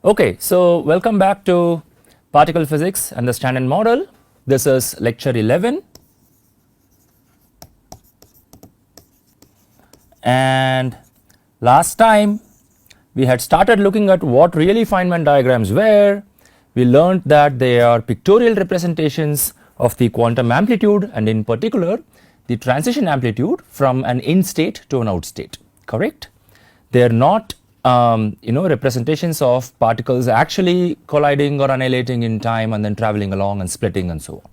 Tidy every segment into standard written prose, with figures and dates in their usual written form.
Okay, so welcome back to particle physics and the standard model. This is lecture 11, and last time we had started looking at what really Feynman diagrams were. We learned that they are pictorial representations of the quantum amplitude, and in particular the transition amplitude from an in state to an out state, correct? They are not representations of particles actually colliding or annihilating in time and then traveling along and splitting and so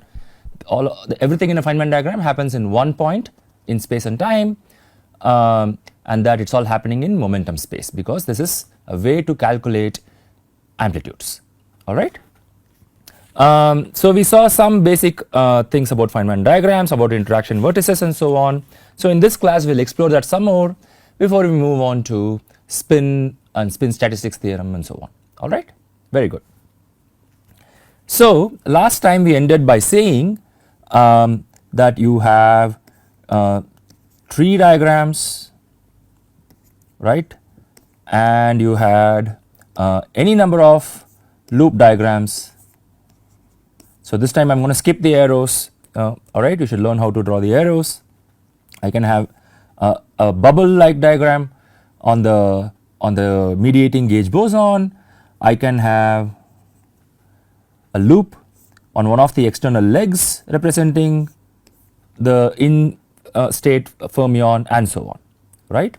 on. Everything in a Feynman diagram happens in one point in space and time, and that it's all happening in momentum space, because this is a way to calculate amplitudes. All right. So we saw some basic things about Feynman diagrams, about interaction vertices and so on. So in this class we'll explore that some more before we move on to spin and spin statistics theorem and so on. All right, very good. So last time we ended by saying that you have tree diagrams, right, and you had any number of loop diagrams. So this time I'm going to skip the arrows. All right, you should learn how to draw the arrows. I can have a bubble like diagram on the mediating gauge boson. I can have a loop on one of the external legs representing the in state fermion and so on, right?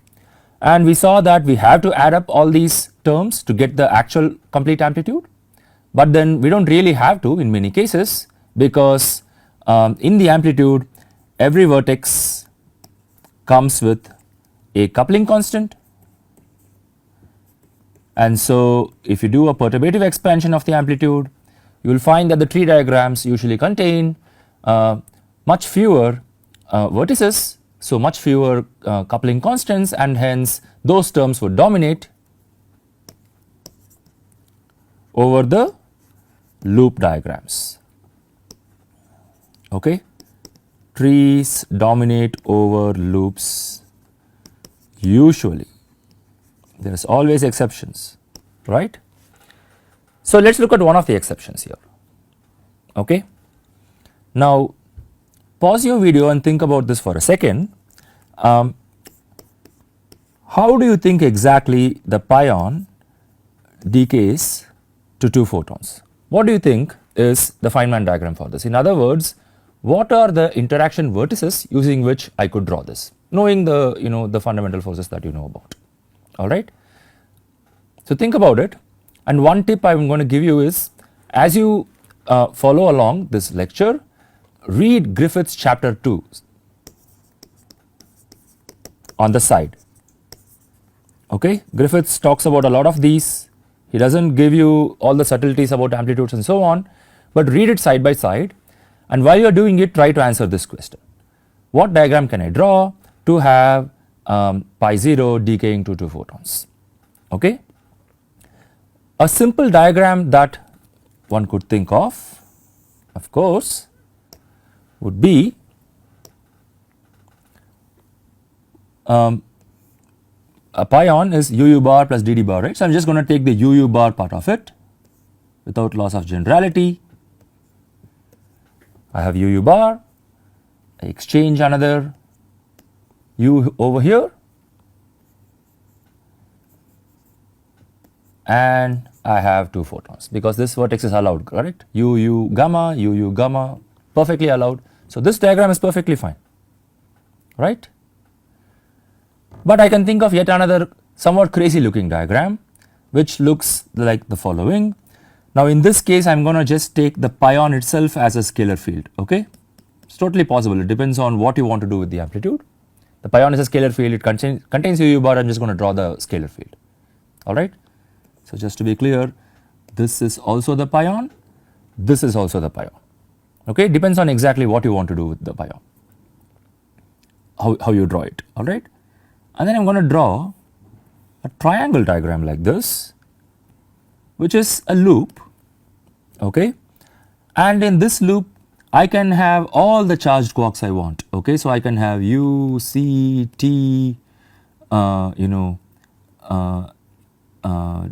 And we saw that we have to add up all these terms to get the actual complete amplitude, but then we don't really have to in many cases, because in the amplitude every vertex comes with a coupling constant. And so if you do a perturbative expansion of the amplitude, you will find that the tree diagrams usually contain much fewer vertices, so much fewer coupling constants, and hence those terms would dominate over the loop diagrams. Okay, trees dominate over loops usually. There is always exceptions, right? So let's look at one of the exceptions here. Okay, now pause your video and think about this for a second. How do you think exactly the pion decays to 2 photons? What do you think is the Feynman diagram for this? In other words, what are the interaction vertices using which I could draw this, knowing the the fundamental forces that you know about? All right. So think about it, and one tip I am going to give you is, as you follow along this lecture, read Griffith's chapter 2 on the side. Okay, Griffiths talks about a lot of these. He doesn't give you all the subtleties about amplitudes and so on, but read it side by side, and while you are doing it, try to answer this question: what diagram can I draw to have pi 0 decaying to 2 photons? Okay, a simple diagram that one could think of course, would be a pion is UU bar plus DD bar, right? So I am just going to take the UU bar part of it without loss of generality. I have UU bar, I exchange another U over here, and I have 2 photons, because this vertex is allowed, correct? UU gamma, perfectly allowed. So this diagram is perfectly fine, right? But I can think of yet another somewhat crazy looking diagram which looks like the following. Now in this case I am going to just take the pion itself as a scalar field. Okay, it's totally possible, it depends on what you want to do with the amplitude. The pion is a scalar field, it contains UU bar. I am just going to draw the scalar field. All right. So just to be clear, this is also the pion, this is also the pion. Okay, depends on exactly what you want to do with the pion, how you draw it. All right, and then I am going to draw a triangle diagram like this, which is a loop. Okay, and in this loop I can have all the charged quarks I want. Okay, so I can have U, C, T,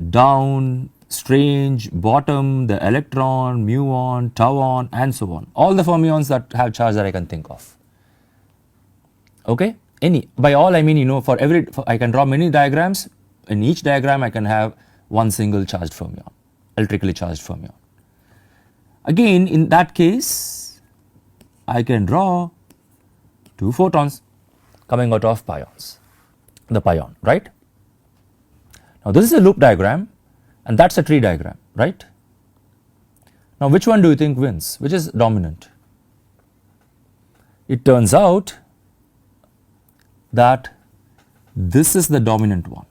down, strange, bottom, the electron, muon, tauon, and so on. All the fermions that have charge that I can think of. Okay, any, by all I mean, you know, for I can draw many diagrams. In each diagram I can have one single charged fermion, electrically charged fermion. Again, in that case, I can draw 2 photons coming out of pions, the pion, right? Now this is a loop diagram and that's a tree diagram, right? Now which one do you think wins? Which is dominant? It turns out that this is the dominant one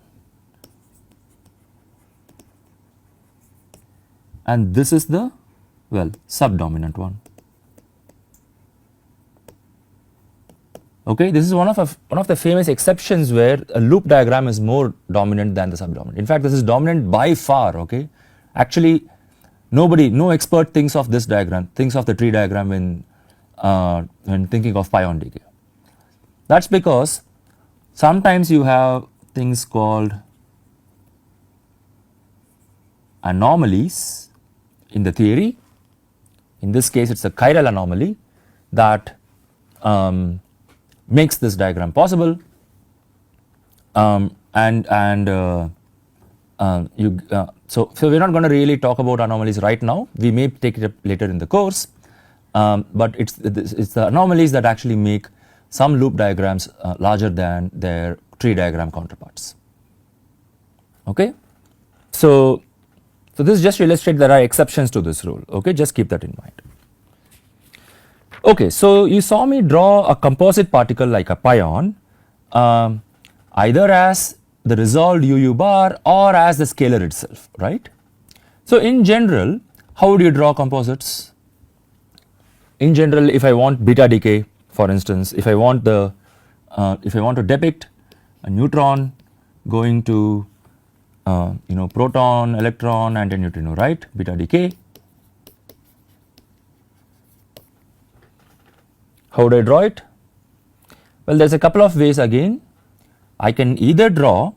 and this is the, well, subdominant one. Okay, this is one of the famous exceptions where a loop diagram is more dominant than the subdominant. In fact, this is dominant by far. Okay, actually, no expert thinks of this diagram, thinks of the tree diagram when thinking of pion decay. That's because sometimes you have things called anomalies in the theory. In this case, it's a chiral anomaly that makes this diagram possible, so we're not going to really talk about anomalies right now. We may take it up later in the course, but it's the anomalies that actually make some loop diagrams larger than their tree diagram counterparts. Okay, so this is just to illustrate there are exceptions to this rule. Okay, just keep that in mind. Okay, so you saw me draw a composite particle like a pion, either as the resolved UU bar or as the scalar itself, right? So in general, how would you draw composites? In general, if I want beta decay, for instance, if I want to depict a neutron going to proton, electron, and a neutrino, right? Beta decay. How would I draw it? Well, there's a couple of ways again. I can either draw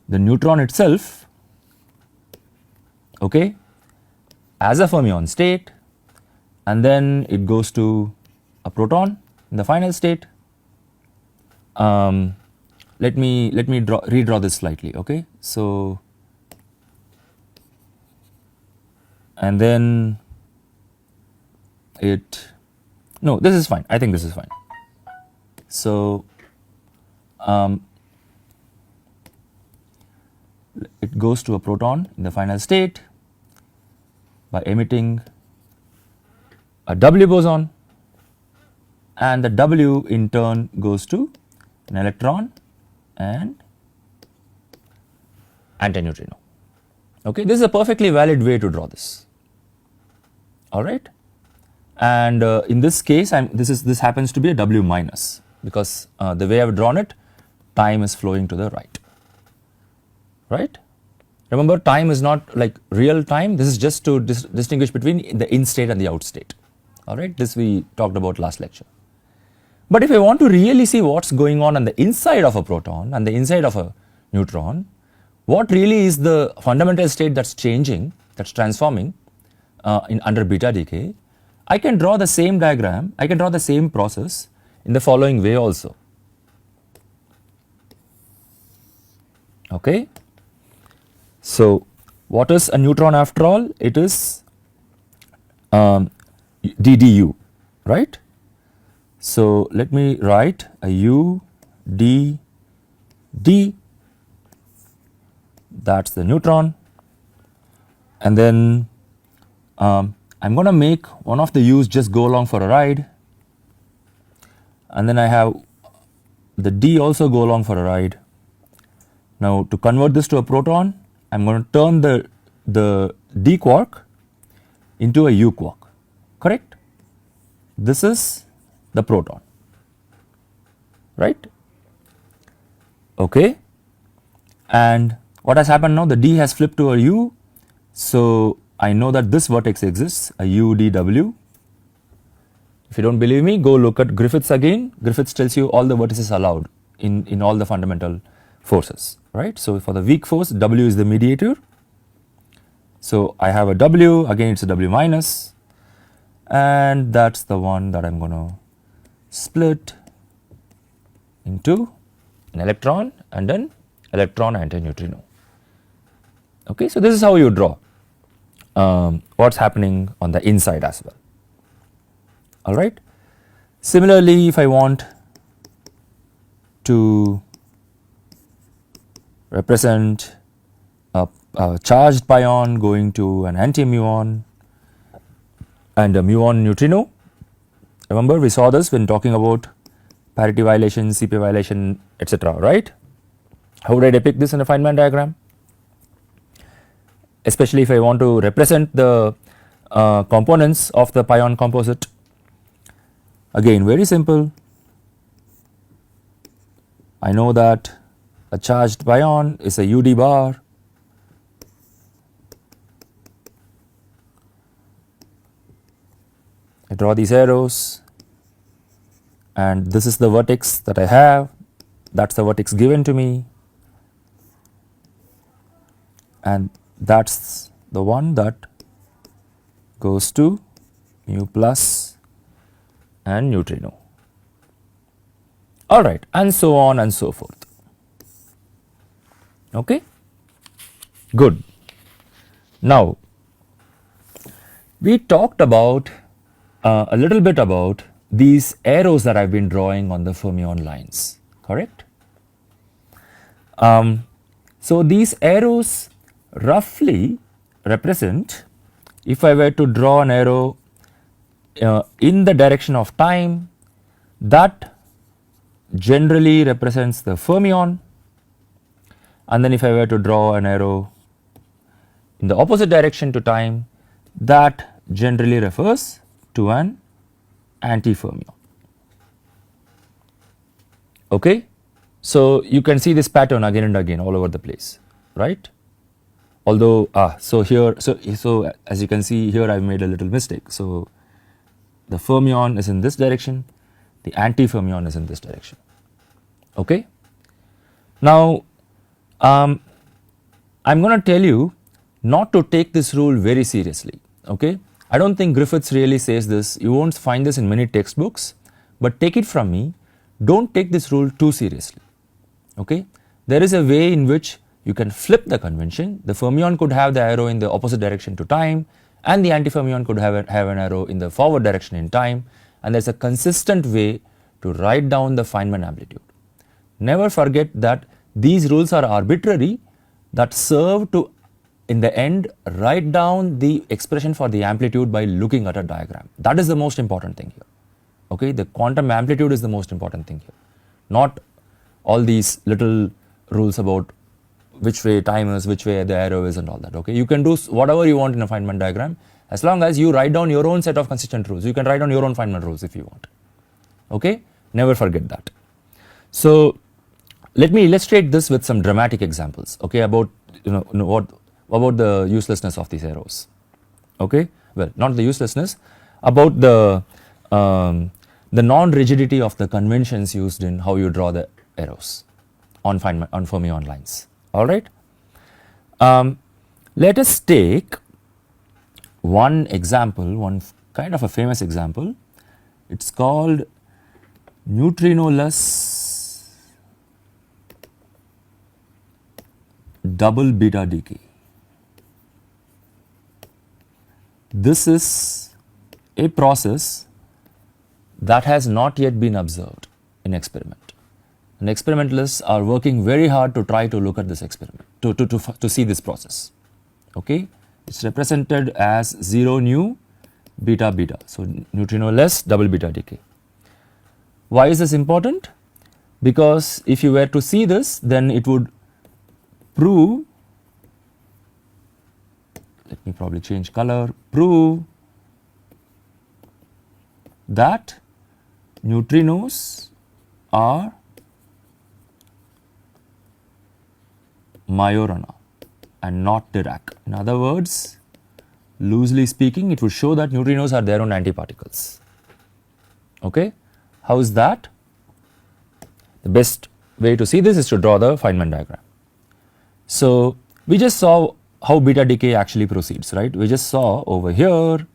the neutron itself, okay, as a fermion state, and then it goes to a proton in the final state. Let me redraw this slightly, okay. So, and then no, this is fine. I think this is fine. So, it goes to a proton in the final state by emitting a W boson, and the W in turn goes to an electron and antineutrino. Okay, this is a perfectly valid way to draw this. All right. And in this case, this happens to be a W minus because the way I have drawn it, time is flowing to the right. Right? Remember, time is not like real time. This is just to distinguish between the in state and the out state. All right, this we talked about last lecture. But if I want to really see what's going on the inside of a proton and the inside of a neutron, what really is the fundamental state that's changing, that's transforming under beta decay, I can draw the same diagram, I can draw the same process in the following way also. Okay. So, what is a neutron after all? It is DDU, right? So, let me write a U, D, D, that is the neutron, and then I am going to make one of the U's just go along for a ride, and then I have the D also go along for a ride. Now, to convert this to a proton, I am going to turn the D quark into a U quark, correct? This is the proton, right? Okay, and what has happened now? The D has flipped to a U, so I know that this vertex exists, a UDW. If you don't believe me, go look at Griffiths again. Griffiths tells you all the vertices allowed in all the fundamental forces, right. So, for the weak force W is the mediator. So, I have a W, again it is a W minus, and that is the one that I am going to split into an electron and an electron antineutrino. Okay. So, this is how you draw what is happening on the inside as well, alright. Similarly, if I want to represent a charged pion going to an anti-muon and a muon neutrino, remember we saw this when talking about parity violation, CP violation, etc., right. How would I depict this in a Feynman diagram? Especially if I want to represent the components of the pion composite. Again, very simple. I know that a charged pion is a UD bar I draw these arrows and this is the vertex that I have, that is the vertex given to me, and that is the one that goes to mu plus and neutrino, alright, and so on and so forth. Okay, good. Now, we talked about a little bit about these arrows that I have been drawing on the fermion lines, correct. So, these arrows roughly represent, if I were to draw an arrow in the direction of time, that generally represents the fermion, and then if I were to draw an arrow in the opposite direction to time, that generally refers to an anti-fermion. Okay. So, you can see this pattern again and again all over the place, right. Although, so here, so as you can see here I have made a little mistake. So, the fermion is in this direction, the anti-fermion is in this direction. Okay. Now, I am going to tell you not to take this rule very seriously. Okay. I do not think Griffiths really says this, you will not find this in many textbooks, but take it from me, do not take this rule too seriously. Okay. There is a way in which you can flip the convention, the fermion could have the arrow in the opposite direction to time and the anti-fermion could have an arrow in the forward direction in time, and there is a consistent way to write down the Feynman amplitude. Never forget that these rules are arbitrary, that serve to in the end write down the expression for the amplitude by looking at a diagram. That is the most important thing here. Okay, the quantum amplitude is the most important thing here, not all these little rules about which way time is, which way the arrow is and all that. Okay, you can do whatever you want in a Feynman diagram as long as you write down your own set of consistent rules. You can write down your own Feynman rules if you want. Okay, never forget that. So, let me illustrate this with some dramatic examples. Okay, about what about the uselessness of these arrows. Okay, well, not the uselessness, about the non-rigidity of the conventions used in how you draw the arrows on fermion lines. All right. Let us take one example, one kind of a famous example. It is called neutrinoless double beta decay. This is a process that has not yet been observed in experiment, and experimentalists are working very hard to try to look at this experiment, to see this process. Okay, it is represented as 0 nu beta beta. So, neutrinoless double beta decay. Why is this important? Because if you were to see this, then it would prove, let me probably change color, prove that neutrinos are Majorana and not Dirac. In other words, loosely speaking, it would show that neutrinos are their own antiparticles. Okay, how is that? The best way to see this is to draw the Feynman diagram. So we just saw how beta decay actually proceeds, right? We just saw over here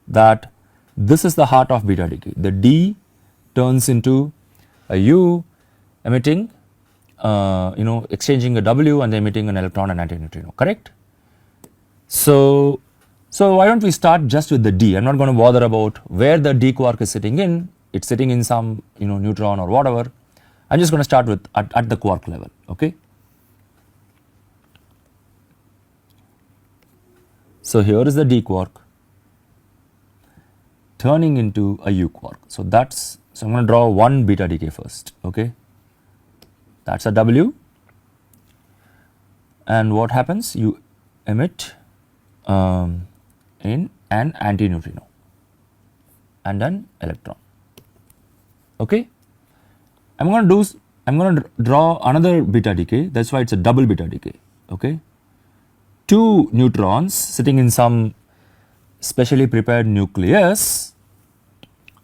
that this is the heart of beta decay. The D turns into a U emitting, exchanging a W and emitting an electron and antineutrino, correct? So why don't we start just with the D? I'm not going to bother about where the D quark is sitting in. It's sitting in some neutron or whatever. I'm just going to start with at the quark level, okay? So here is the D quark turning into a U quark. So I'm going to draw one beta decay first, okay? That's a W, and what happens? You emit in an antineutrino and an electron, okay? I'm going to draw another beta decay. That's why it's a double beta decay, okay? Two neutrons sitting in some specially prepared nucleus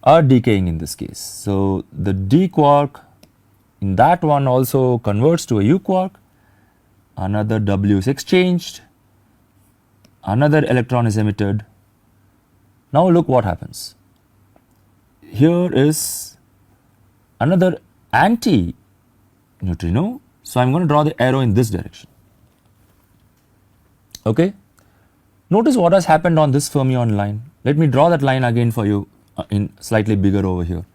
are decaying in this case. So the D quark in that one also converts to a U quark, another W is exchanged, another electron is emitted. Now look what happens. Here is another anti-neutrino, so I'm going to draw the arrow in this direction, okay? Notice what has happened on this fermion line. Let me draw that line again for you in slightly bigger over here.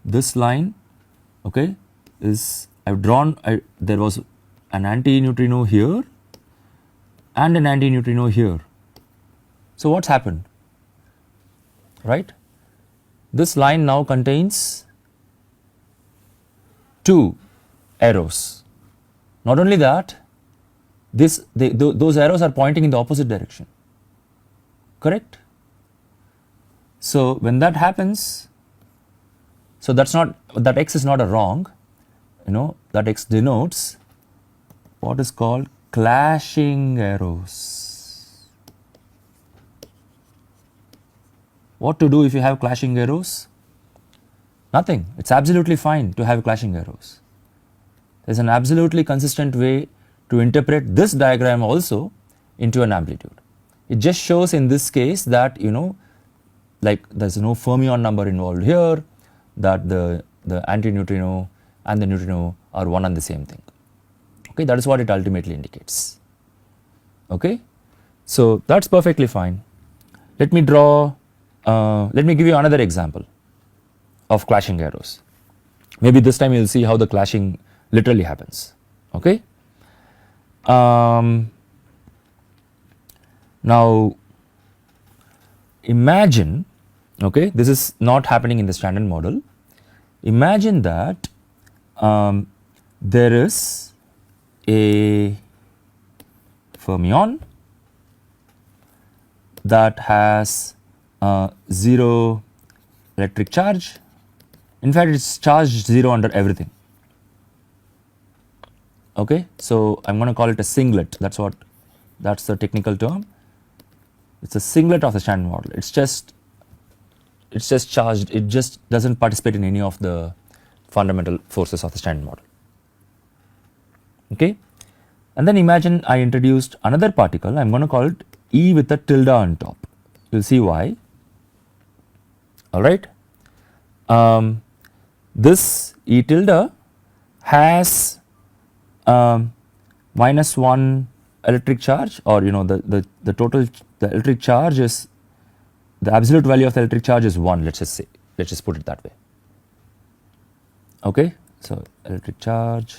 This line, okay, is there was an anti-neutrino here and an anti-neutrino here. So what's happened, right? This line now contains two arrows. Not only that, those arrows are pointing in the opposite direction, correct? So when that happens, so that X is not a wrong, that X denotes what is called clashing arrows. What to do if you have clashing arrows? Nothing. It's absolutely fine to have clashing arrows. There's an absolutely consistent way to interpret this diagram also into an amplitude. It just shows in this case that like there's no fermion number involved here, that the antineutrino and the neutrino are one and the same thing. Okay, that is what it ultimately indicates. Okay, so that's perfectly fine. Let me give you another example of clashing arrows. Maybe this time you'll see how the clashing literally happens. Okay. Now imagine, okay, this is not happening in the standard model. Imagine that there is a fermion that has 0 electric charge. In fact, it's charged 0 under everything. Okay, so I'm going to call it a singlet. That's the technical term. It's a singlet of the standard model. It's just charged. It just doesn't participate in any of the fundamental forces of the standard model. Okay, and then imagine I introduced another particle. I'm going to call it E with a tilde on top. You'll see why. All right. This E tilde has -1 electric charge, or the total, the electric charge is, the absolute value of the electric charge is 1. Let's just put it that way. Okay, so electric charge,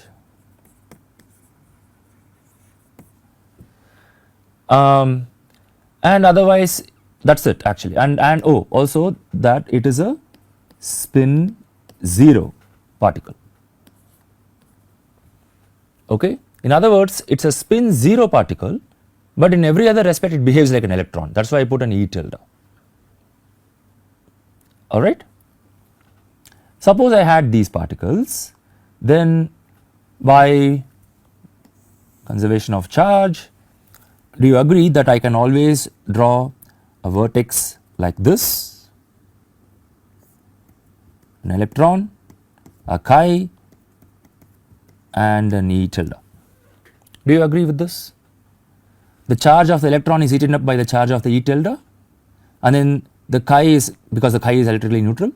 and otherwise that's it actually, and also that it is a spin 0 particle. Okay, in other words, it's a spin 0 particle, but in every other respect it behaves like an electron. That's why I put an E tilde. All right. Suppose I had these particles, then by conservation of charge, do you agree that I can always draw a vertex like this, an electron, a chi, and an E tilde. Do you agree with this? The charge of the electron is eaten up by the charge of the E tilde, and then the chi is, because the chi is electrically neutral,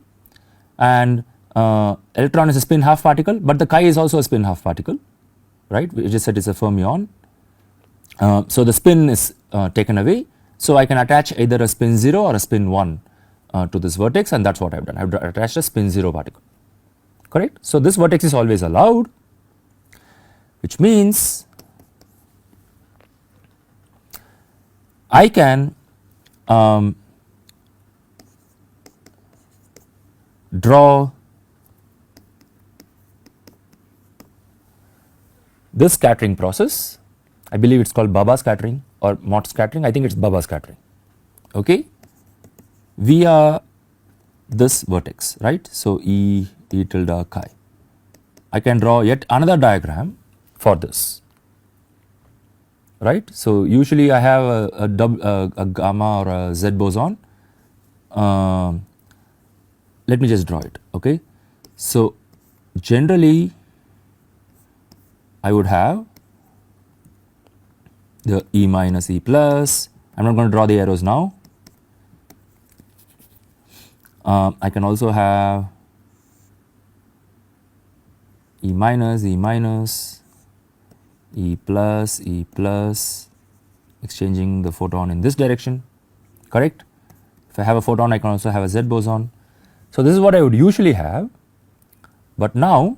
and electron is a spin half particle, but the chi is also a spin half particle, right? We just said it's a fermion. So the spin is taken away, so I can attach either a spin 0 or a spin 1 to this vertex, and that is what I have done. I have attached a spin 0 particle, correct. So this vertex is always allowed, which means I can draw this scattering process. I believe it is called Baba scattering or Mott scattering. I think it is Baba scattering, okay, via this vertex, right. So E tilde chi. I can draw yet another diagram for this, right. So usually I have a gamma or a Z boson. Let me just draw it, okay. So generally I would have the E minus E plus. I am not going to draw the arrows now. I can also have E minus, E minus, E plus, exchanging the photon in this direction, correct. If I have a photon, I can also have a Z boson. So this is what I would usually have, but now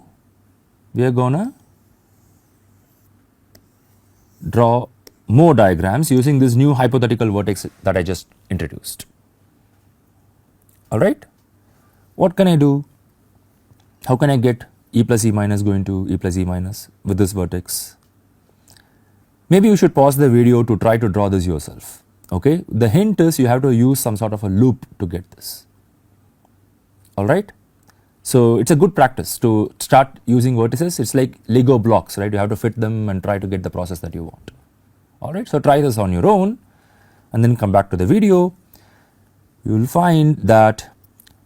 we are gonna draw more diagrams using this new hypothetical vertex that I just introduced. Alright, what can I do? How can I get E plus E minus going to E plus E minus with this vertex? Maybe you should pause the video to try to draw this yourself, okay. The hint is you have to use some sort of a loop to get this, alright. So it is a good practice to start using vertices. It is like Lego blocks, right. You have to fit them and try to get the process that you want, alright. So try this on your own and then come back to the video. You will find that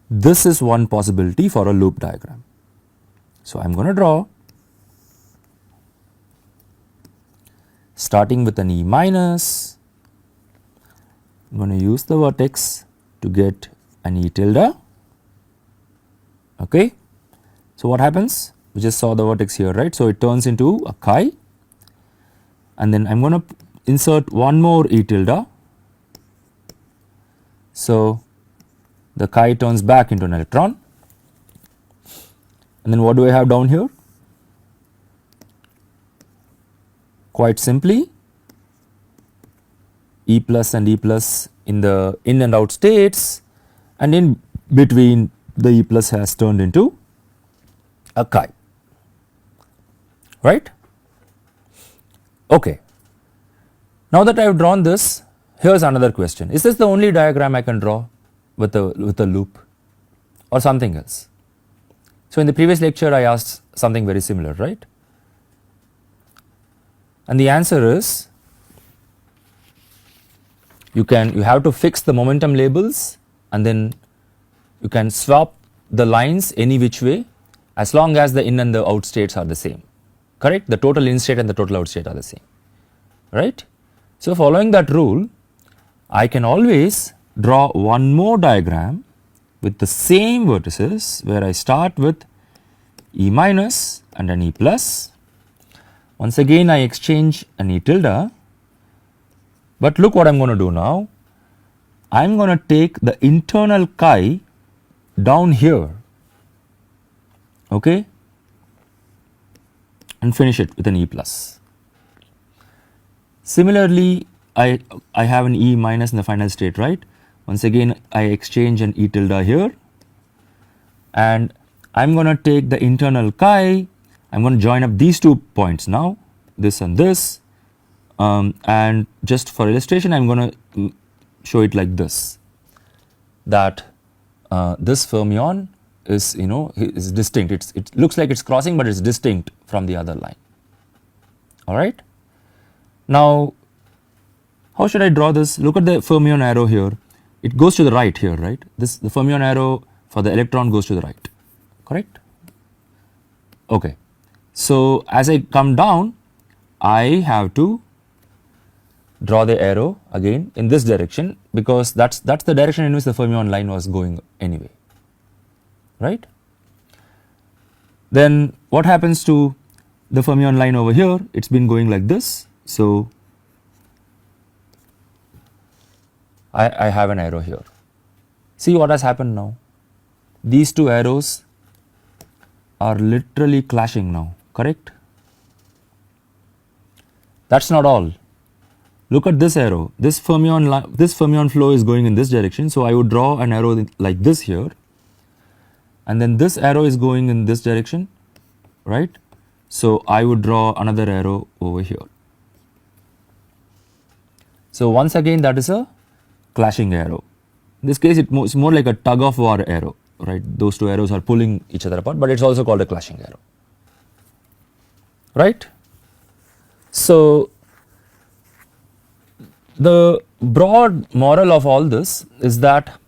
this is one possibility for a loop diagram. So I am going to draw starting with an E minus. I am going to use the vertex to get an E tilde, okay. So what happens? We just saw the vertex here, right. So it turns into a chi, and then I am going to insert one more E tilde. So the chi turns back into an electron, and then what do I have down here? Quite simply E plus and E plus in the in and out states, and in between the E plus has turned into a chi, right. Okay. Now that I have drawn this, here is another question. Is this the only diagram I can draw with a loop or something else? So in the previous lecture I asked something very similar, right. And the answer is you have to fix the momentum labels, and then you can swap the lines any which way as long as the in and the out states are the same, correct. The total in state and the total out state are the same, right. So following that rule, I can always draw one more diagram with the same vertices where I start with E minus and an E plus. Once again I exchange an E tilde, but look what I am going to do now. I am going to take the internal chi down here, okay, and finish it with an E plus. Similarly, I have an E minus in the final state, right. Once again I exchange an E tilde here, and I am going to take the internal chi, I am going to join up these 2 points now, this and this, and just for illustration I am going to show it like this, that this fermion is is distinct. It looks like it is crossing, but it is distinct from the other line, alright. Now how should I draw this? Look at the fermion arrow here, it goes to the right here, right. The fermion arrow for the electron goes to the right, correct. Okay. So as I come down, I have to draw the arrow again in this direction, because that's the direction in which the fermion line was going anyway, right? Then what happens to the fermion line over here? It's been going like this. So I have an arrow here. See what has happened now. These two arrows are literally clashing now, correct? That's not all. Look at this arrow. This fermion flow is going in this direction. So I would draw an arrow like this here, and then this arrow is going in this direction, right? So I would draw another arrow over here. So once again, that is a clashing arrow. In this case, it's more like a tug of war arrow, right? Those two arrows are pulling each other apart, but it's also called a clashing arrow, right? So the broad moral of all this is that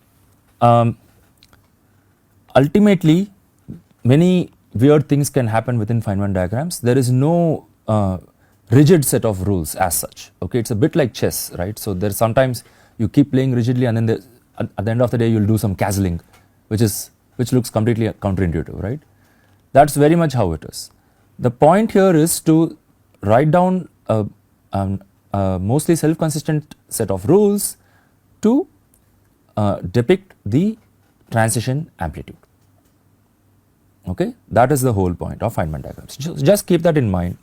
ultimately many weird things can happen within Feynman diagrams. There is no rigid set of rules as such. Okay, it's a bit like chess, right? So there's sometimes you keep playing rigidly, and then at the end of the day you'll do some castling, which looks completely counterintuitive, right? That's very much how it is. The point here is to write down a mostly self-consistent set of rules to depict the transition amplitude. Okay, that is the whole point of Feynman diagrams. Just keep that in mind.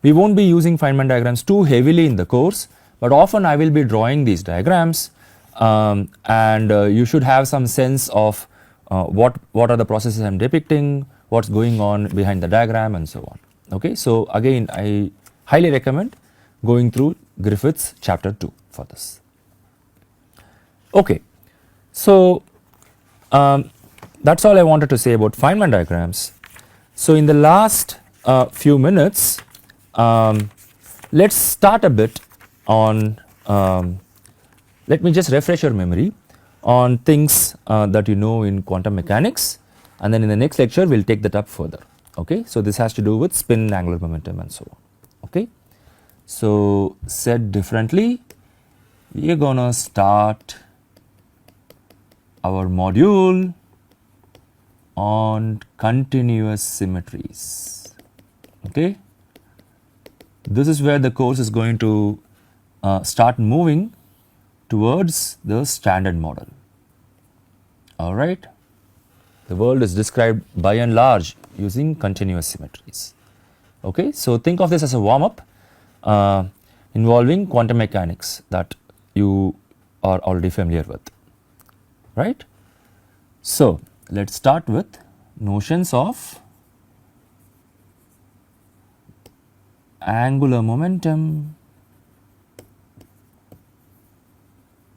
We won't be using Feynman diagrams too heavily in the course, but often I will be drawing these diagrams, and you should have some sense of what are the processes I am depicting, what's going on behind the diagram, and so on. Okay, so again, I highly recommend going through Griffith's chapter 2 for this. Okay, so that's all I wanted to say about Feynman diagrams. So in the last few minutes, let's start a bit on, let me just refresh your memory on things that you know in quantum mechanics, and then in the next lecture we'll take that up further. Okay, so this has to do with spin, angular momentum, and so on. Okay, so said differently, we are gonna start our module on continuous symmetries. Okay, this is where the course is going to start moving towards the standard model. All right, the world is described by and large using continuous symmetries. Okay, so think of this as a warm up involving quantum mechanics that you are already familiar with, right? So let's start with notions of angular momentum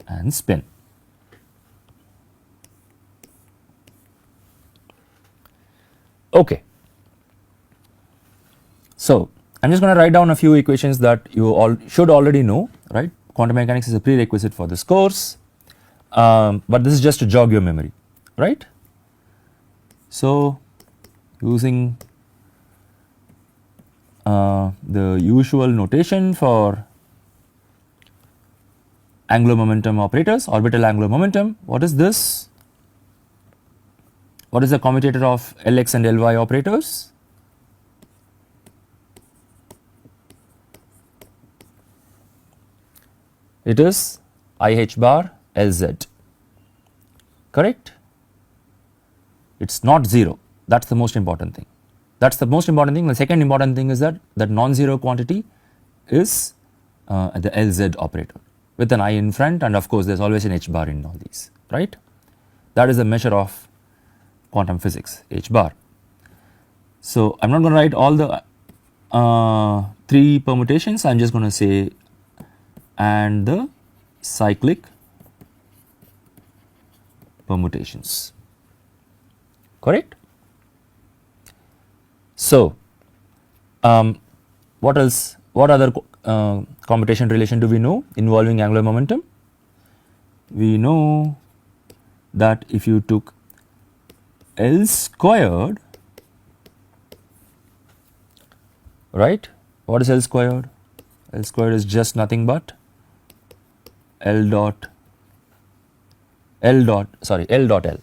and spin. Okay, so I'm just going to write down a few equations that you all should already know, right? Quantum mechanics is a prerequisite for this course, but this is just to jog your memory, right? So using the usual notation for angular momentum operators, orbital angular momentum, what is this? What is the commutator of Lx and Ly operators? It is IH bar Lz, correct? It's not 0, that's the most important thing. That's the most important thing. The second important thing is that non-zero quantity is the Lz operator with an I in front, and of course there is always an H bar in all these, right? That is the measure of quantum physics, H bar. So I am not going to write all the 3 permutations, I am just going to say and the cyclic permutations, correct? So what else, what other commutation relation do we know involving angular momentum? We know that if you took L squared right? What is L squared? L squared is just nothing but L dot L,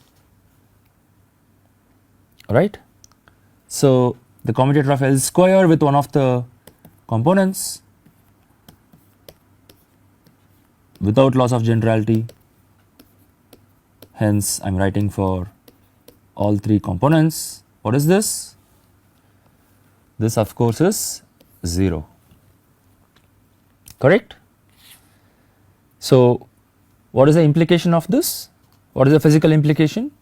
right? So the commutator of L square with one of the components without loss of generality, hence I am writing for all three components. What is this? This of course is 0, correct? So what is the implication of this? What is the physical implication?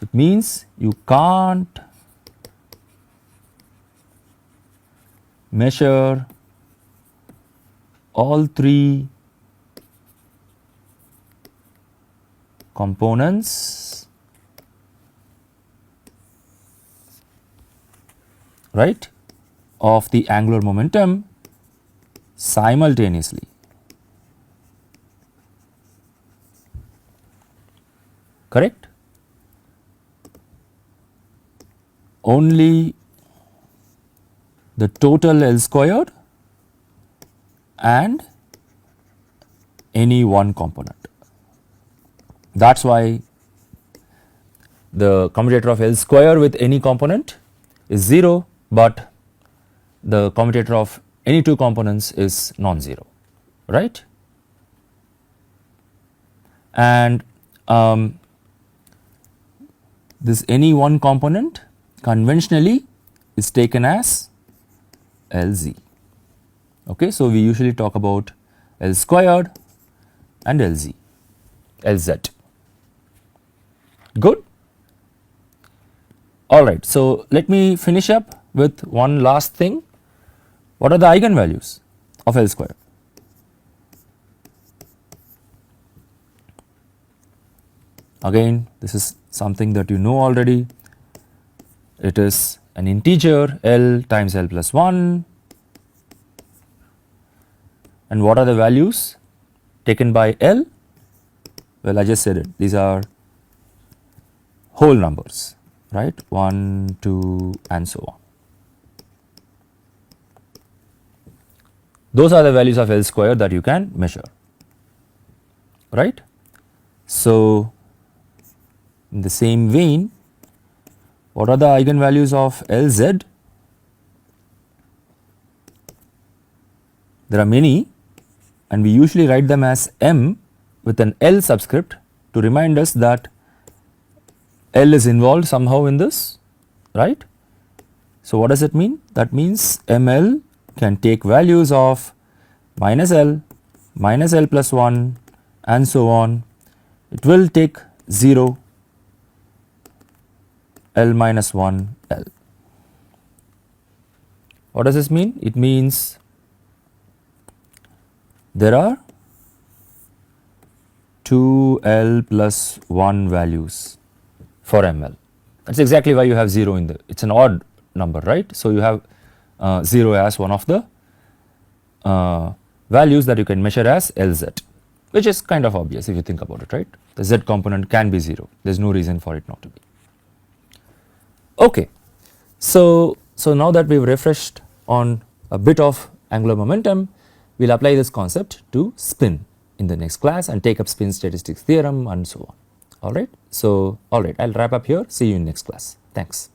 It means you can't measure all three components, right, of the angular momentum simultaneously. Correct? Only the total L squared and any one component. That is why the commutator of L square with any component is 0, but the commutator of any two components is non-zero, right? And this any one component conventionally is taken as Lz. Okay, so we usually talk about L squared and Lz. Good. All right. So let me finish up with one last thing. What are the eigenvalues of L square? Again, this is something that you know already. It is an integer L times L plus 1. And what are the values taken by L? Well, I just said it. These are whole numbers, right? 1, 2 and so on. Those are the values of L square that you can measure, right? So in the same vein, what are the eigenvalues of Lz? There are many, and we usually write them as M with an L subscript to remind us that L is involved somehow in this, right? So what does it mean? That means ML can take values of minus L plus 1 and so on. It will take 0, L minus 1 L. What does this mean? It means there are 2 L plus 1 values for ML. That is exactly why you have 0 in the, it is an odd number, right. So you have 0 as one of the values that you can measure as Lz, which is kind of obvious if you think about it, right. The Z component can be 0, there is no reason for it not to be. Okay. So now that we have refreshed on a bit of angular momentum, we will apply this concept to spin in the next class and take up spin statistics theorem and so on. Alright. So alright, I will wrap up here. See you in next class. Thanks.